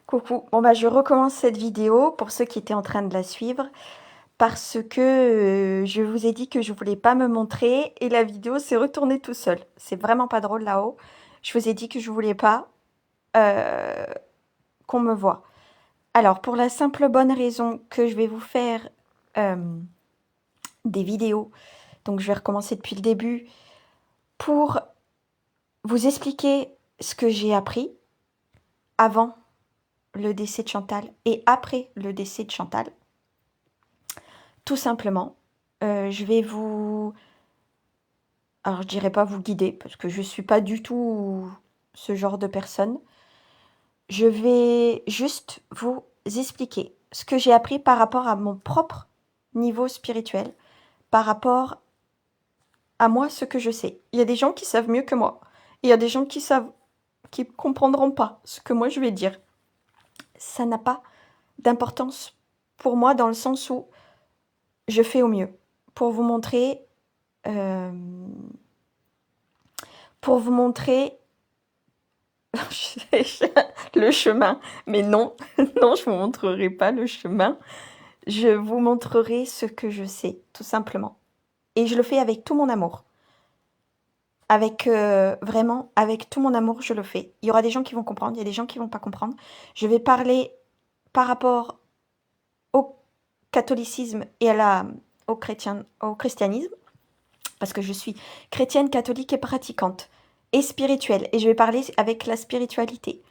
Coucou, bon bah je recommence cette vidéo pour ceux qui étaient en train de la suivre parce que je vous ai dit que je voulais pas me montrer et la vidéo s'est retournée tout seul. C'est vraiment pas drôle là-haut. Je vous ai dit que je voulais pas euh, qu'on me voit. Alors pour la simple bonne raison que je vais vous faire euh, des vidéos, donc je vais recommencer depuis le début pour vous expliquer ce que j'ai appris avant le décès de Chantal et après le décès de Chantal. Tout simplement, je vais vous... Alors, je dirais pas vous guider, parce que je suis pas du tout ce genre de personne. Je vais juste vous expliquer ce que j'ai appris par rapport à mon propre niveau spirituel, par rapport à moi, ce que je sais. Il y a des gens qui savent mieux que moi. Et il y a des gens qui comprendront pas ce que moi je vais dire. Ça n'a pas d'importance pour moi dans le sens où je fais au mieux pour vous montrer euh, pour vous montrer le chemin. Mais non, non, je vous montrerai pas le chemin. Je vous montrerai ce que je sais, tout simplement. Et je le fais avec tout mon amour. Avec vraiment, avec tout mon amour, je le fais. Il y aura des gens qui vont comprendre, il y a des gens qui vont pas comprendre. Je vais parler par rapport au catholicisme et au christianisme, parce que je suis chrétienne, catholique et pratiquante, et spirituelle. Et je vais parler avec la spiritualité.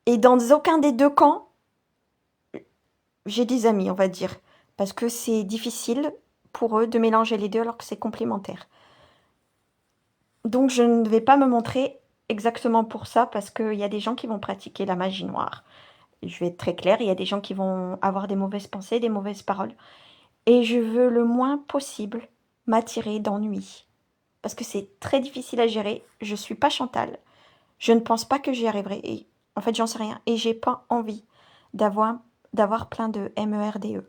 Et dans aucun des deux camps, j'ai des amis, on va dire. Parce que c'est difficile pour eux de mélanger les deux alors que c'est complémentaire. Donc je ne vais pas me montrer exactement pour ça parce qu'il y a des gens qui vont pratiquer la magie noire. Je vais être très claire, il y a des gens qui vont avoir des mauvaises pensées, des mauvaises paroles. Et je veux le moins possible m'attirer d'ennui. Parce que c'est très difficile à gérer. Je suis pas Chantal. Je ne pense pas que j'y arriverai. Et, en fait, j'en sais rien. Et j'ai pas envie d'avoir, d'avoir plein de MERDE.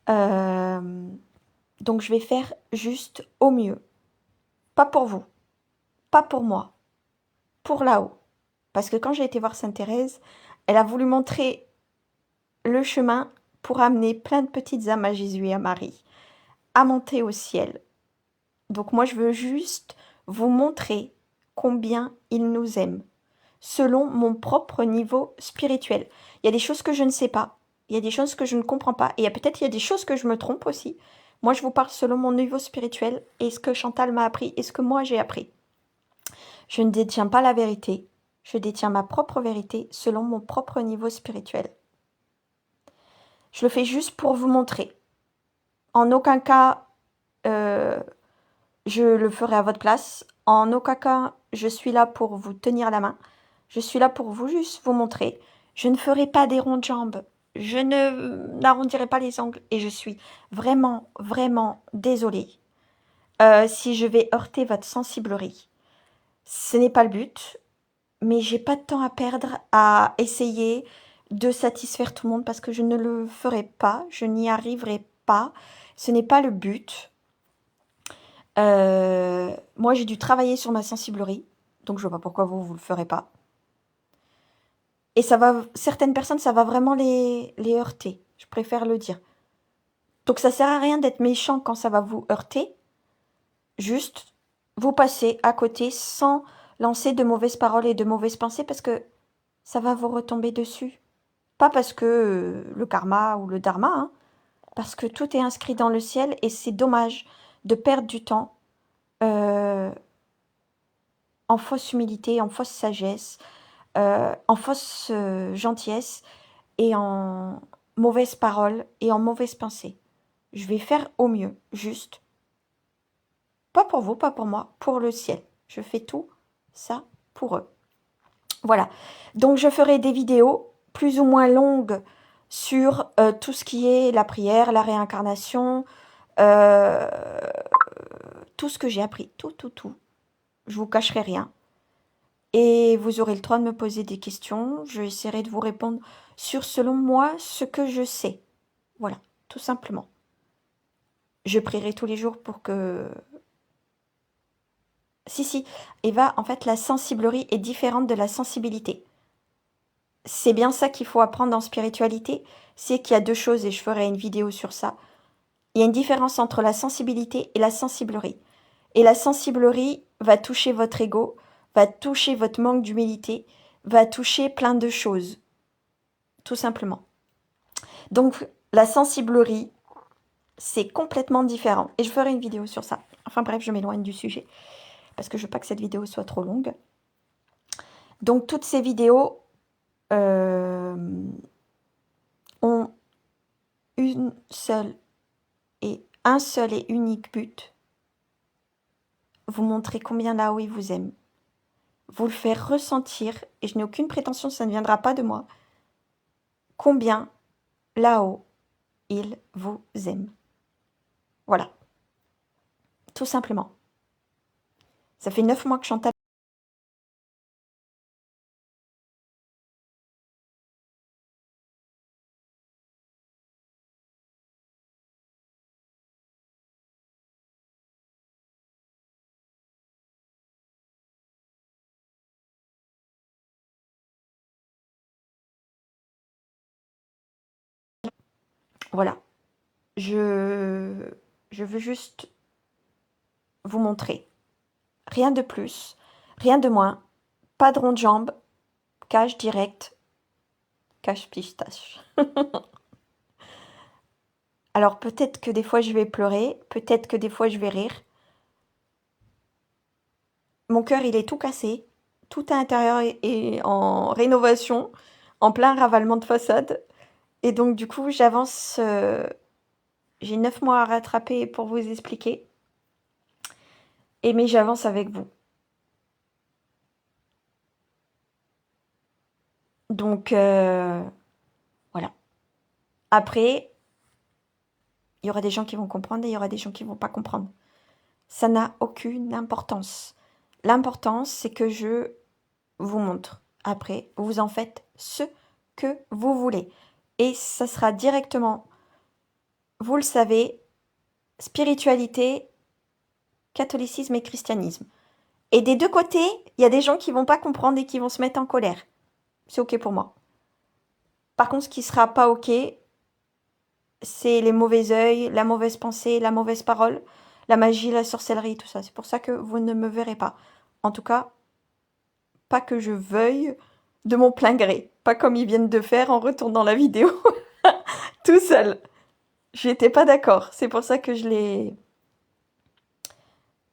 Euh, donc je vais faire juste au mieux. Pas pour vous, pas pour moi, pour là-haut. Parce que quand j'ai été voir Sainte Thérèse, elle a voulu montrer le chemin pour amener plein de petites âmes à Jésus et à Marie, à monter au ciel. Donc moi je veux juste vous montrer combien il nous aime, selon mon propre niveau spirituel. Il y a des choses que je ne sais pas, il y a des choses que je ne comprends pas, et il y a des choses que je me trompe aussi. Moi, je vous parle selon mon niveau spirituel et ce que Chantal m'a appris et ce que moi j'ai appris. Je ne détiens pas la vérité, je détiens ma propre vérité selon mon propre niveau spirituel. Je le fais juste pour vous montrer. En aucun cas, euh, je le ferai à votre place. En aucun cas, je suis là pour vous tenir la main. Je suis là pour vous juste vous montrer. Je ne ferai pas des ronds de jambes. Je ne n'arrondirai pas les angles. Et je suis vraiment, vraiment désolée si je vais heurter votre sensiblerie. Ce n'est pas le but, mais j'ai pas de temps à perdre à essayer de satisfaire tout le monde parce que je ne le ferai pas. Je n'y arriverai pas. Ce n'est pas le but. Moi, j'ai dû travailler sur ma sensiblerie, donc je vois pas pourquoi vous le ferez pas. Et ça va, certaines personnes, ça va vraiment les heurter. Je préfère le dire. Donc ça sert à rien d'être méchant quand ça va vous heurter. Juste, vous passez à côté sans lancer de mauvaises paroles et de mauvaises pensées parce que ça va vous retomber dessus. Pas parce que le karma ou le dharma, hein, parce que tout est inscrit dans le ciel et c'est dommage de perdre du temps en fausse humilité, en fausse sagesse, en fausse gentillesse et en mauvaise parole et en mauvaise pensée. Je vais faire au mieux, juste. Pas pour vous, pas pour moi, pour le ciel. Je fais tout ça pour eux. Voilà. Donc je ferai des vidéos plus ou moins longues sur tout ce qui est la prière, la réincarnation, euh, tout ce que j'ai appris, tout, tout, tout. Je vous cacherai rien. Et vous aurez le droit de me poser des questions. Je essaierai de vous répondre sur, selon moi, ce que je sais. Voilà, tout simplement. Je prierai tous les jours pour que... Si, Eva, en fait, la sensiblerie est différente de la sensibilité. c'est bien ça qu'il faut apprendre en spiritualité, c'est qu'il y a deux choses, et je ferai une vidéo sur ça. Il y a une différence entre la sensibilité et la sensiblerie. Et la sensiblerie va toucher votre ego, va toucher votre manque d'humilité, va toucher plein de choses, tout simplement. Donc, la sensiblerie, c'est complètement différent. Et je ferai une vidéo sur ça. Enfin bref, je m'éloigne du sujet, parce que je veux pas que cette vidéo soit trop longue. Donc, toutes ces vidéos ont un seul et unique but, vous montrer combien là-haut il vous aime, vous le faire ressentir, et je n'ai aucune prétention, ça ne viendra pas de moi, combien là-haut il vous aime. Voilà, tout simplement. Ça fait 9 mois que Chantal... Voilà, je veux juste vous montrer. Rien de plus, rien de moins, pas de rond de jambe, cache direct, cache pistache. Alors peut-être que des fois je vais pleurer, peut-être que des fois je vais rire. Mon cœur il est tout cassé, tout à l'intérieur est en rénovation, en plein ravalement de façade. Et donc du coup j'avance, j'ai 9 mois à rattraper pour vous expliquer. Mais j'avance avec vous. Donc voilà. Après, il y aura des gens qui vont comprendre et il y aura des gens qui ne vont pas comprendre. Ça n'a aucune importance. L'importance, c'est que je vous montre. Après, vous en faites ce que vous voulez. Et ça sera directement, vous le savez, spiritualité, catholicisme et christianisme. Et des deux côtés, il y a des gens qui vont pas comprendre et qui vont se mettre en colère. C'est ok pour moi. Par contre, ce qui sera pas ok, c'est les mauvais œils, la mauvaise pensée, la mauvaise parole, la magie, la sorcellerie, tout ça. C'est pour ça que vous ne me verrez pas. En tout cas, pas que je veuille de mon plein gré. Pas comme ils viennent de faire en retournant la vidéo tout seul. J'étais pas d'accord. C'est pour ça que je l'ai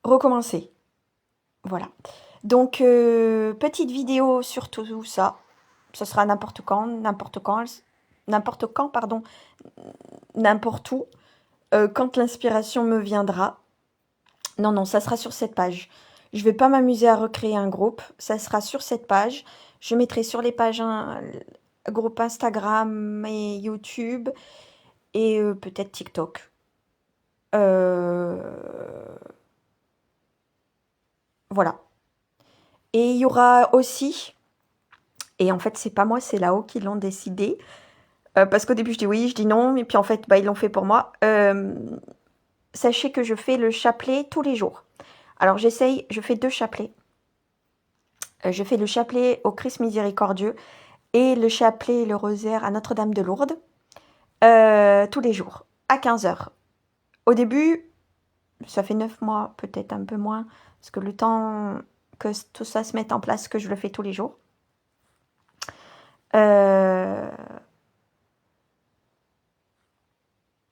recommencé. Voilà. Donc, petite vidéo sur tout ça. Ce sera n'importe quand, pardon, n'importe où, quand l'inspiration me viendra. Non, non, ça sera sur cette page. Je vais pas m'amuser à recréer un groupe. Ça sera sur cette page. Je mettrai sur les pages un groupe Instagram et YouTube et peut-être TikTok. Voilà. Et il y aura aussi, et en fait c'est pas moi, c'est là-haut qui l'ont décidé, parce qu'au début je dis oui, je dis non, et puis en fait ils l'ont fait pour moi. Sachez que je fais le chapelet tous les jours. Alors je fais 2 chapelets. Je fais le chapelet au Christ miséricordieux et le chapelet et le rosaire à Notre-Dame de Lourdes tous les jours, à 15h. Au début, ça fait 9 mois, peut-être un peu moins, parce que le temps que tout ça se mette en place, que je le fais tous les jours.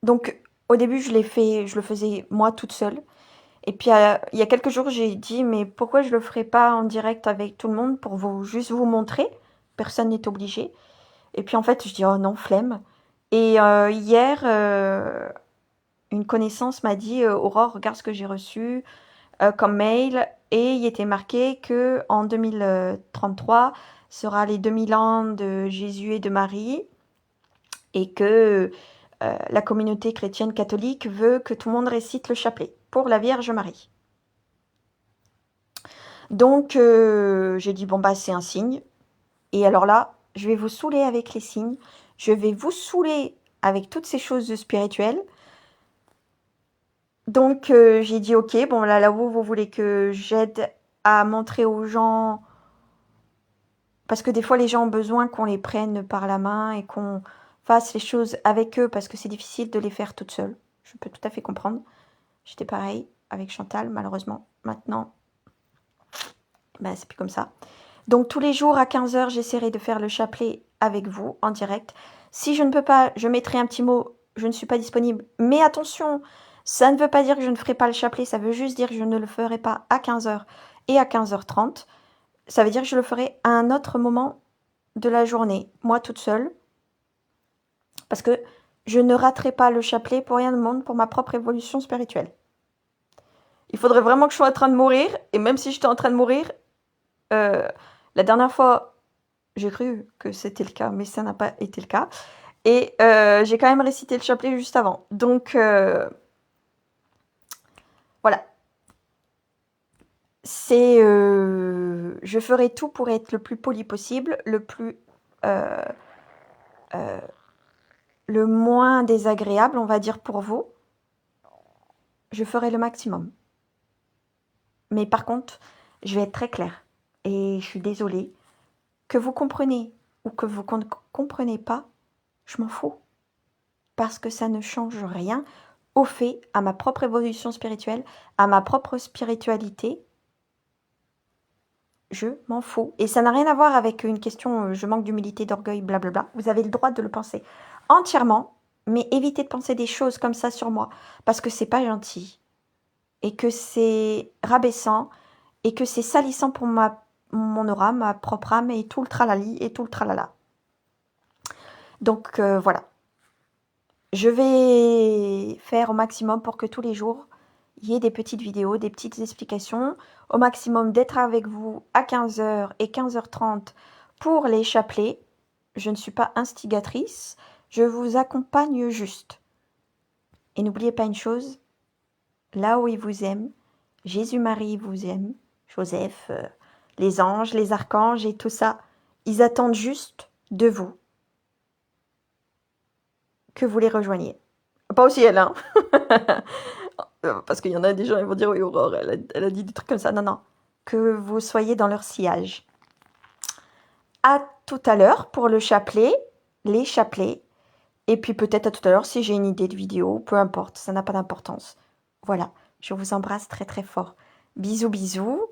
Donc, au début, je le faisais moi toute seule. Et puis, il y a quelques jours, j'ai dit, mais pourquoi je le ferais pas en direct avec tout le monde pour juste vous montrer? Personne n'est obligé. Et puis, en fait, je dis, oh non, flemme. Et hier, une connaissance m'a dit, Aurore, regarde ce que j'ai reçu comme mail. Et il était marqué que en 2033 sera les 2000 ans de Jésus et de Marie. Et que la communauté chrétienne catholique veut que tout le monde récite le chapelet pour la Vierge Marie. Donc, j'ai dit, bon, bah, c'est un signe. Et alors là, je vais vous saouler avec les signes. Je vais vous saouler avec toutes ces choses spirituelles. Donc, j'ai dit, ok, bon, là où vous voulez que j'aide à montrer aux gens... Parce que des fois, les gens ont besoin qu'on les prenne par la main et qu'on fasse les choses avec eux parce que c'est difficile de les faire toute seule. Je peux tout à fait comprendre. J'étais pareil avec Chantal, malheureusement. Maintenant, ben, c'est plus comme ça. Donc, tous les jours à 15 h, j'essaierai de faire le chapelet avec vous en direct. Si je ne peux pas, je mettrai un petit mot, je ne suis pas disponible. Mais attention, ça ne veut pas dire que je ne ferai pas le chapelet. Ça veut juste dire que je ne le ferai pas à 15 h et à 15 h 30. Ça veut dire que je le ferai à un autre moment de la journée, moi toute seule. Parce que je ne raterai pas le chapelet pour rien au monde pour ma propre évolution spirituelle. Il faudrait vraiment que je sois en train de mourir. Et même si j'étais en train de mourir, la dernière fois, j'ai cru que c'était le cas, mais ça n'a pas été le cas. Et j'ai quand même récité le chapelet juste avant. Donc, voilà. Je ferai tout pour être le plus poli possible, le moins désagréable, on va dire, pour vous. Je ferai le maximum. Mais par contre, je vais être très claire. Et je suis désolée. Que vous compreniez ou que vous ne comprenez pas, je m'en fous. Parce que ça ne change rien au fait, à ma propre évolution spirituelle, à ma propre spiritualité. Je m'en fous. Et ça n'a rien à voir avec une question je manque d'humilité, d'orgueil, blablabla. Vous avez le droit de le penser entièrement, mais évitez de penser des choses comme ça sur moi. Parce que c'est pas gentil. Et que c'est rabaissant. Et que c'est salissant pour mon aura, ma propre âme et tout le tralali et tout le tralala. Donc voilà. Je vais faire au maximum pour que tous les jours, il y ait des petites vidéos, des petites explications. Au maximum d'être avec vous à 15 h et 15 h 30 pour les chapelets. Je ne suis pas instigatrice, je vous accompagne juste. Et n'oubliez pas une chose, là où il vous aime, Jésus-Marie vous aime, Joseph, les anges, les archanges et tout ça, ils attendent juste de vous que vous les rejoigniez. Pas aussi elle, hein. Parce qu'il y en a des gens, ils vont dire, oui, Aurore, elle a dit des trucs comme ça. Non, non. Que vous soyez dans leur sillage. À tout à l'heure pour le chapelet, les chapelets. Et puis peut-être à tout à l'heure si j'ai une idée de vidéo, peu importe, ça n'a pas d'importance. Voilà, je vous embrasse très très fort. Bisous, bisous.